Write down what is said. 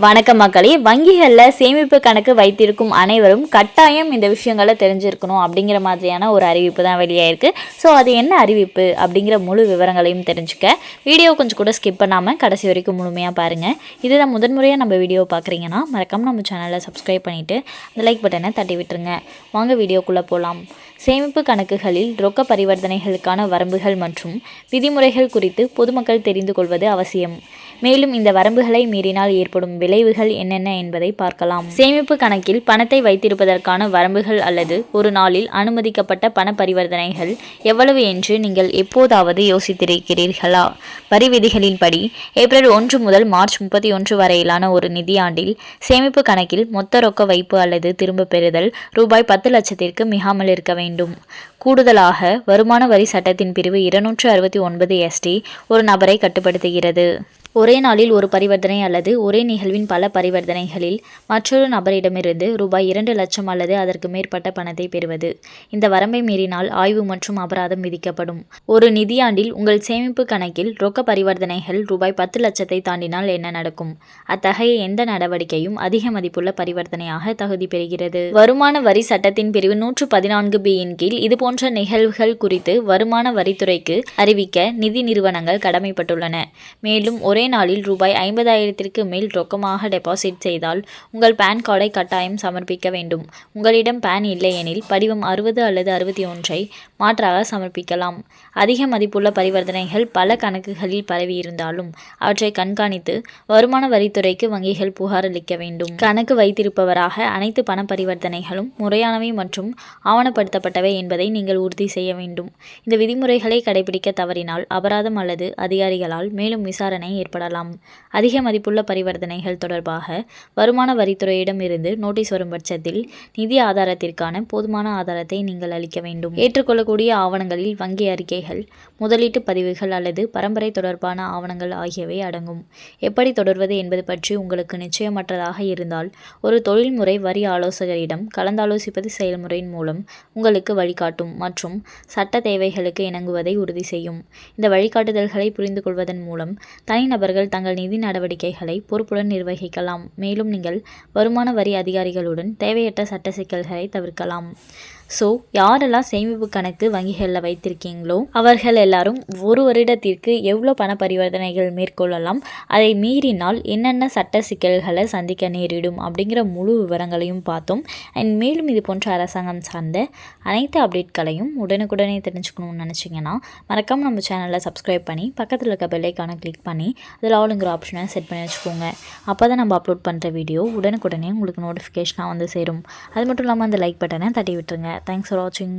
வணக்கம் மக்களே. வங்கிகளில் சேமிப்பு கணக்கு வைத்திருக்கும் அனைவரும் கட்டாயம் இந்த விஷயங்களை தெரிஞ்சிருக்கணும் அப்படிங்கிற மாதிரியான ஒரு அறிவிப்பு தான் வெளியாயிருக்கு. ஸோ அது என்ன அறிவிப்பு அப்படிங்கிற முழு விவரங்களையும் தெரிஞ்சுக்க வீடியோ கொஞ்சம் கூட ஸ்கிப் பண்ணாமல் கடைசி வரைக்கும் முழுமையாக பாருங்கள். இதுதான் முதன்முறையாக நம்ம வீடியோ பார்க்குறீங்கன்னா மறக்காமல் நம்ம சேனலை சப்ஸ்கிரைப் பண்ணிவிட்டு அந்த லைக் பட்டனை தட்டி விட்டுருங்க. வாங்க வீடியோக்குள்ளே போகலாம். சேமிப்பு கணக்குகளில் ரொக்க பரிவர்த்தனைகளுக்கான வரம்புகள் மற்றும் விதிமுறைகள் குறித்து பொதுமக்கள் தெரிந்து கொள்வது அவசியம். மேலும் இந்த வரம்புகளை மீறினால் ஏற்படும் விளைவுகள் என்னென்ன என்பதை பார்க்கலாம். சேமிப்பு கணக்கில் பணத்தை வைத்திருப்பதற்கான வரம்புகள் அல்லது ஒரு நாளில் அனுமதிக்கப்பட்ட பண பரிவர்த்தனைகள் எவ்வளவு என்று நீங்கள் எப்போதாவது யோசித்திருக்கிறீர்களா? வரி விதிகளின்படி ஏப்ரல் 1 முதல் மார்ச் 31 வரையிலான ஒரு நிதியாண்டில் சேமிப்பு கணக்கில் மொத்த ரொக்க வைப்பு அல்லது திரும்ப பெறுதல் ரூபாய் 10 லட்சத்திற்கு மிகாமல் இருக்க வேண்டும். கூடுதலாக வருமான வரி சட்டத்தின் பிரிவு 269 ST ஒரு நபரை கட்டுப்படுத்துகிறது. ஒரே நாளில் ஒரு பரிவர்த்தனை அல்லது ஒரே நிகழ்வின் பல பரிவர்த்தனைகளில் மற்றொரு நபரிடமிருந்து ரூபாய் 2 லட்சம் அல்லது அதற்கு மேற்பட்ட பணத்தை பெறுவது. இந்த வரம்பை மீறினால் ஆய்வு மற்றும் அபராதம் விதிக்கப்படும். ஒரு நிதியாண்டில் உங்கள் சேமிப்பு கணக்கில் ரொக்க பரிவர்த்தனைகள் ரூபாய் 10 லட்சத்தை தாண்டினால் என்ன நடக்கும்? அத்தகைய எந்த நடவடிக்கையும் அதிக மதிப்புள்ள பரிவர்த்தனையாக தகுதி பெறுகிறது. வருமான வரி சட்டத்தின் பிரிவு 114B கீழ் இதுபோன்ற நிகழ்வுகள் குறித்து வருமான வரித்துறைக்கு அறிவிக்க நிதி நிறுவனங்கள் கடமைப்பட்டுள்ளன. மேலும் ஒரே நாளில் ரூபாய் 50,000க்கு மேல் ரொக்கமாக டெபாசிட் செய்தால் உங்கள் பான் கார்டை கட்டாயம் சமர்ப்பிக்க வேண்டும். உங்களிடம் பான் இல்லையெனில் படிவம் 60 அல்லது 61ஐ மாற்றாக சமர்ப்பிக்கலாம். அதிக மதிப்புள்ள பரிவர்த்தனைகள் பல கணக்குகளில் பரவி இருந்தாலும் அவற்றை கண்காணித்து வருமான வரித்துறைக்கு வங்கிகள் புகார் அளிக்க வேண்டும். கணக்கு வைத்திருப்பவராக அனைத்து பண பரிவர்த்தனைகளும் முறையானவை மற்றும் ஆவணப்படுத்தப்பட்டவை என்பதை நீங்கள் உறுதி செய்ய வேண்டும். இந்த விதிமுறைகளை கடைபிடிக்க தவறினால் அபராதம் அல்லது அதிகாரிகளால் மேலும் விசாரணை ஏற்படலாம். அதிக மதிப்புள்ள பரிவர்த்தனைகள் தொடர்பாக வருமான வரித்துறையிடம் இருந்து நோட்டீஸ் வரும் பட்சத்தில் நிதி ஆதாரத்திற்கான போதுமான ஆதாரத்தை நீங்கள் அளிக்க வேண்டும். ஏற்றுக்கொள்ளக்கூடிய ஆவணங்களில் வங்கி அறிக்கைகள், முதலீட்டு பதிவுகள் அல்லது பரம்பரை தொடர்பான ஆவணங்கள் ஆகியவை அடங்கும். எப்படி தொடர்வது என்பது பற்றி உங்களுக்கு நிச்சயமற்றதாக இருந்தால் ஒரு தொழில்முறை வரி ஆலோசகரிடம் கலந்தாலோசிப்பது செயல்முறையின் மூலம் உங்களுக்கு வழிகாட்டும் மற்றும் சட்ட தேவைகளுக்கு இணங்குவதை உறுதி செய்யும். இந்த வழிகாட்டுதல்களை புரிந்து கொள்வதன் மூலம் தனிநபர்கள் தங்கள் நிதி நடவடிக்கைகளை பொறுப்புடன் நிர்வகிக்கலாம். மேலும் நீங்கள் வருமான வரி அதிகாரிகளுடன் தேவையற்ற சட்ட சிக்கல்களை தவிர்க்கலாம். ஸோ யாரெல்லாம் சேமிப்பு கணக்கு வங்கிகளில் வைத்திருக்கீங்களோ அவர்கள் எல்லாரும் ஒரு வருடத்திற்கு எவ்வளோ பண பரிவர்த்தனைகள் மேற்கொள்ளலாம், அதை மீறினால் என்னென்ன சட்ட சிக்கல்களை சந்திக்க நேரிடும் அப்படிங்கிற முழு விவரங்களையும் பார்த்தோம். அண்ட் மேலும் இது போன்ற அரசாங்கம் சார்ந்த அனைத்து அப்டேட்களையும் உடனுக்குடனே தெரிஞ்சுக்கணும்னு நினச்சிங்கன்னா மறக்காமல் நம்ம சேனலை சப்ஸ்கிரைப் பண்ணி பக்கத்தில் இருக்க பெல்லைக்கான கிளிக் பண்ணி அதில் ஆளுங்கிற ஆப்ஷனை செட் பண்ணி வச்சுக்கோங்க. அப்போ தான் நம்ம அப்லோட் பண்ணுற வீடியோ உடனுக்குடனே உங்களுக்கு நோட்டிஃபிகேஷனாக வந்து சேரும். அது மட்டும் இல்லாமல் அந்த லைக் பட்டனை தட்டி விட்டுருங்க. Thanks for watching.